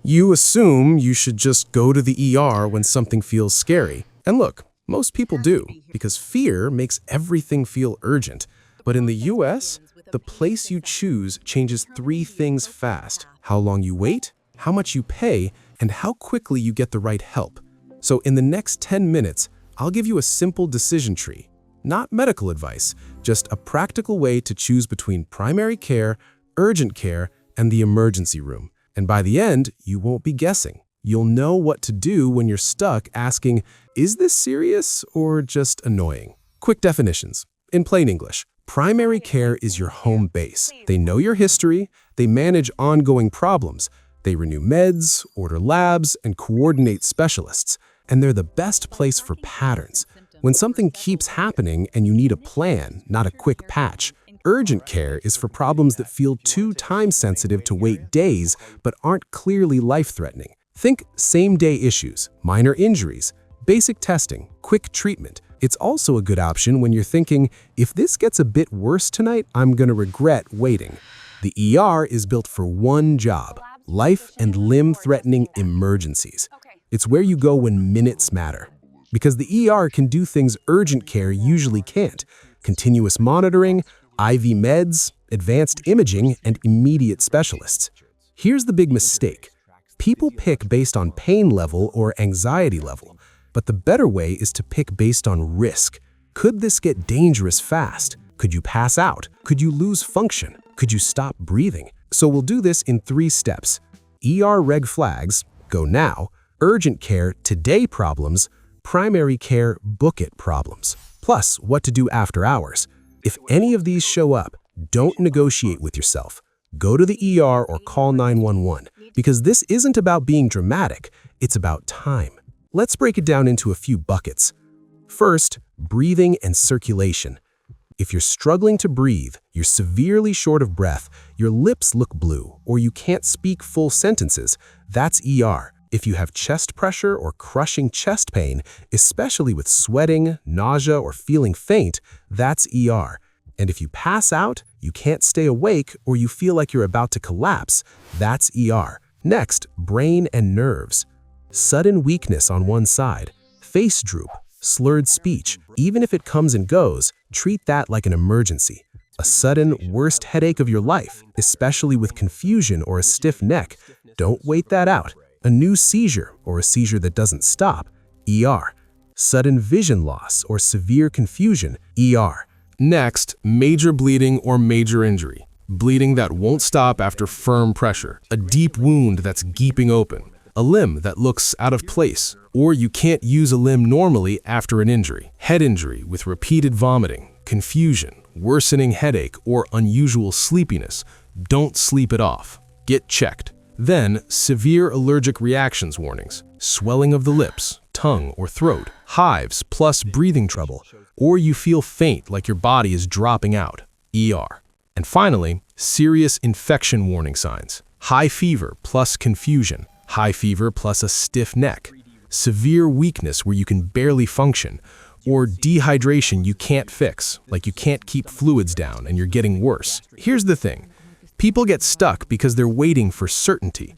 You assume you should just go to the ER when something feels scary. And look, most people do, because fear makes everything feel urgent. But in the US, the place you choose changes three things fast: how long you wait, how much you pay, and how quickly you get the right help. So in the next 10 minutes, I'll give you a simple decision tree. Not medical advice, just a practical way to choose between primary care, urgent care, and the emergency room. And by the end, you won't be guessing. You'll know what to do when you're stuck asking, is this serious or just annoying? Quick definitions. In plain English, primary care is your home base. They know your history, they manage ongoing problems, they renew meds, order labs, and coordinate specialists. And they're the best place for patterns. When something keeps happening and you need a plan, not a quick patch. Urgent care is for problems that feel too time-sensitive to wait days but aren't clearly life-threatening. Think same-day issues, minor injuries, basic testing, quick treatment. It's also a good option when you're thinking, if this gets a bit worse tonight, I'm going to regret waiting. The ER is built for one job: life and limb-threatening emergencies. It's where you go when minutes matter. Because the ER can do things urgent care usually can't: continuous monitoring, IV meds, advanced imaging, and immediate specialists. Here's the big mistake. People pick based on pain level or anxiety level, but the better way is to pick based on risk. Could this get dangerous fast? Could you pass out? Could you lose function? Could you stop breathing? So we'll do this in 3 steps. ER reg flags, go now; urgent care, today problems; primary care, book it problems. Plus, what to do after hours. If any of these show up, don't negotiate with yourself. Go to the ER or call 911, because this isn't about being dramatic, it's about time. Let's break it down into a few buckets. First, breathing and circulation. If you're struggling to breathe, you're severely short of breath, your lips look blue, or you can't speak full sentences, that's ER. If you have chest pressure or crushing chest pain, especially with sweating, nausea, or feeling faint, that's ER. And if you pass out, you can't stay awake, or you feel like you're about to collapse, that's ER. Next, brain and nerves. Sudden weakness on one side, face droop, slurred speech. Even if it comes and goes, treat that like an emergency. A sudden, worst headache of your life, especially with confusion or a stiff neck, don't wait that out. A new seizure or a seizure that doesn't stop, ER. Sudden vision loss or severe confusion, ER. Next, major bleeding or major injury. Bleeding that won't stop after firm pressure. A deep wound that's gaping open. A limb that looks out of place, or you can't use a limb normally after an injury. Head injury with repeated vomiting, confusion, worsening headache, or unusual sleepiness. Don't sleep it off. Get checked. Then, severe allergic reactions warnings, swelling of the lips, tongue, or throat, hives plus breathing trouble, or you feel faint like your body is dropping out, ER. And finally, serious infection warning signs, high fever plus confusion, high fever plus a stiff neck, severe weakness where you can barely function, or dehydration you can't fix, like you can't keep fluids down and you're getting worse. Here's the thing. People get stuck because they're waiting for certainty.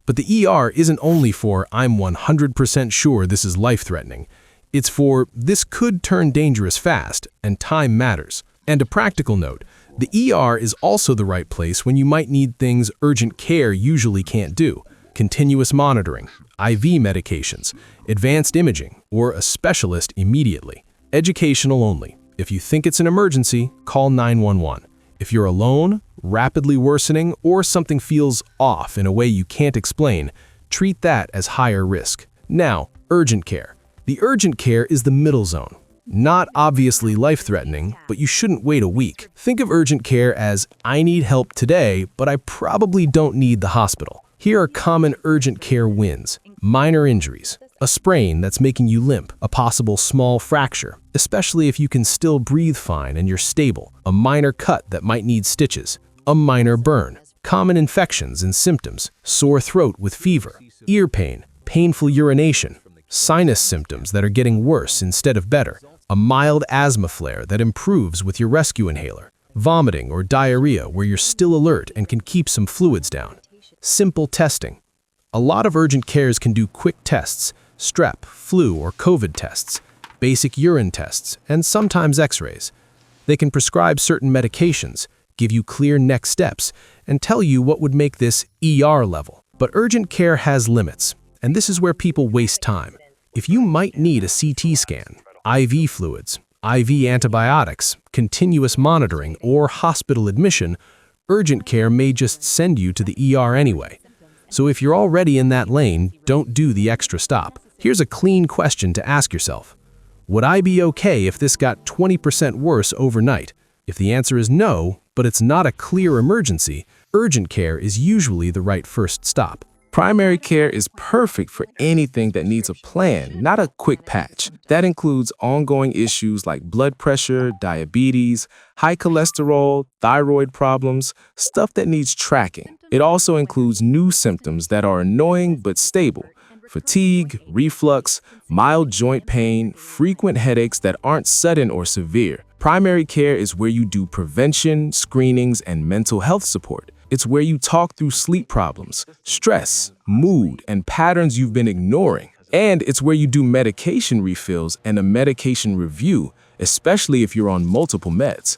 But the ER isn't only for, I'm 100% sure this is life-threatening. It's for, this could turn dangerous fast, and time matters. And a practical note, the ER is also the right place when you might need things urgent care usually can't do. Continuous monitoring, IV medications, advanced imaging, or a specialist immediately. Educational only. If you think it's an emergency, call 911. If you're alone, rapidly worsening, or something feels off in a way you can't explain, treat that as higher risk. Now, urgent care. The urgent care is the middle zone. Not obviously life-threatening, but you shouldn't wait a week. Think of urgent care as, I need help today, but I probably don't need the hospital. Here are common urgent care wins. Minor injuries. A sprain that's making you limp, a possible small fracture, especially if you can still breathe fine and you're stable, a minor cut that might need stitches, a minor burn, common infections and symptoms, sore throat with fever, ear pain, painful urination, sinus symptoms that are getting worse instead of better, a mild asthma flare that improves with your rescue inhaler, vomiting or diarrhea where you're still alert and can keep some fluids down, simple testing, A lot of urgent cares can do quick tests, strep, flu, or COVID tests, basic urine tests, and sometimes x-rays. They can prescribe certain medications, give you clear next steps, and tell you what would make this ER level. But urgent care has limits, and this is where people waste time. If you might need a CT scan, IV fluids, IV antibiotics, continuous monitoring, or hospital admission, urgent care may just send you to the ER anyway. So if you're already in that lane, don't do the extra stop. Here's a clean question to ask yourself. Would I be okay if this got 20% worse overnight? If the answer is no, but it's not a clear emergency, urgent care is usually the right first stop. Primary care is perfect for anything that needs a plan, not a quick patch. That includes ongoing issues like blood pressure, diabetes, high cholesterol, thyroid problems, stuff that needs tracking. It also includes new symptoms that are annoying but stable. Fatigue, reflux, mild joint pain, frequent headaches that aren't sudden or severe. Primary care is where you do prevention, screenings, and mental health support. It's where you talk through sleep problems, stress, mood, and patterns you've been ignoring. And it's where you do medication refills and a medication review, especially if you're on multiple meds.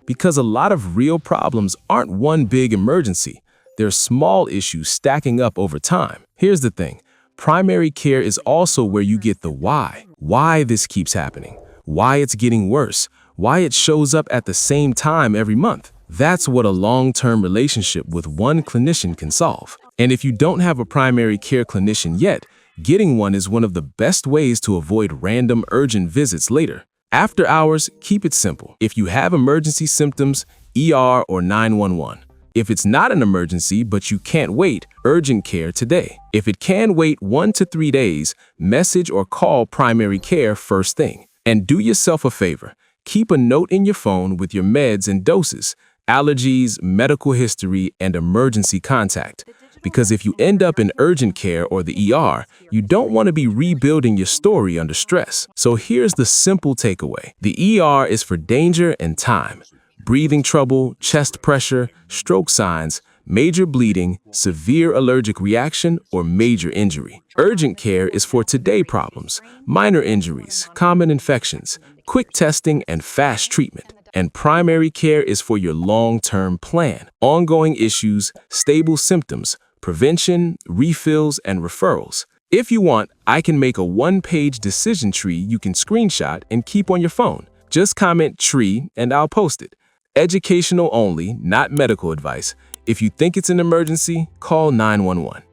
Because a lot of real problems aren't one big emergency. They're small issues stacking up over time. Here's the thing. Primary care is also where you get the why this keeps happening, why it's getting worse, why it shows up at the same time every month. That's what a long-term relationship with one clinician can solve. And if you don't have a primary care clinician yet, getting one is one of the best ways to avoid random urgent visits later. After hours, keep it simple. If you have emergency symptoms, ER or 911. If it's not an emergency but you can't wait, urgent care today. If it can wait 1 to 3 days, message or call primary care first thing. And do yourself a favor. Keep a note in your phone with your meds and doses, allergies, medical history, and emergency contact. Because if you end up in urgent care or the ER, you don't want to be rebuilding your story under stress. So here's the simple takeaway. The ER is for danger and time. Breathing trouble, chest pressure, stroke signs, major bleeding, severe allergic reaction, or major injury. Urgent care is for today problems, minor injuries, common infections, quick testing, and fast treatment. And primary care is for your long-term plan, ongoing issues, stable symptoms, prevention, refills, and referrals. If you want, I can make a one-page decision tree you can screenshot and keep on your phone. Just comment tree and I'll post it. Educational only, not medical advice. If you think it's an emergency, call 911.